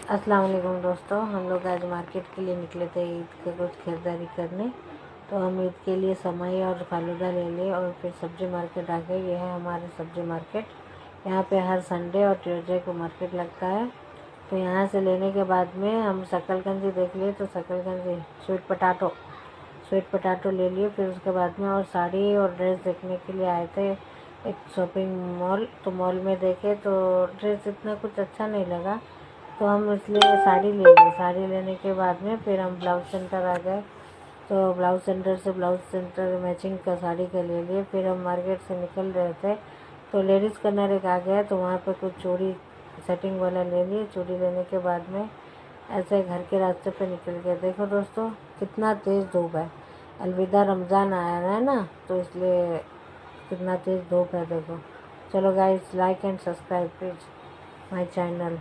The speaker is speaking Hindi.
अस्सलाम वालेकुम दोस्तों, हम लोग आज मार्केट के लिए निकले थे ईद के कुछ खरीदारी करने। तो हम ईद के लिए सेवई और फालूदा ले लिए और फिर सब्ज़ी मार्केट आ गए। ये है हमारे सब्ज़ी मार्केट। यहाँ पे हर संडे और ट्यूसडे को मार्केट लगता है। तो यहाँ से लेने के बाद में हम शकलकंदी देख लिए, तो शकलकंदी स्वीट पटाटो ले लिए। फिर उसके बाद में और साड़ी और ड्रेस देखने के लिए आए थे एक शॉपिंग मॉल। तो मॉल में देखे तो ड्रेस इतना कुछ अच्छा नहीं लगा, तो हम इसलिए साड़ी ले लिए। साड़ी लेने के बाद में फिर हम ब्लाउज सेंटर आ गए। तो ब्लाउज सेंटर मैचिंग का साड़ी का ले लिए। फिर हम मार्केट से निकल रहे थे तो लेडीज़ कॉर्नर एक आ गया, तो वहाँ पे कुछ चूड़ी सेटिंग वाला ले लिए। चूड़ी लेने के बाद में ऐसे घर के रास्ते पे निकल गए। देखो दोस्तों, कितना तेज़ धूप है। अलविदा रमज़ान आया है ना, तो इसलिए कितना तेज़ धूप है देखो। चलो guys, like and subscribe please my channel.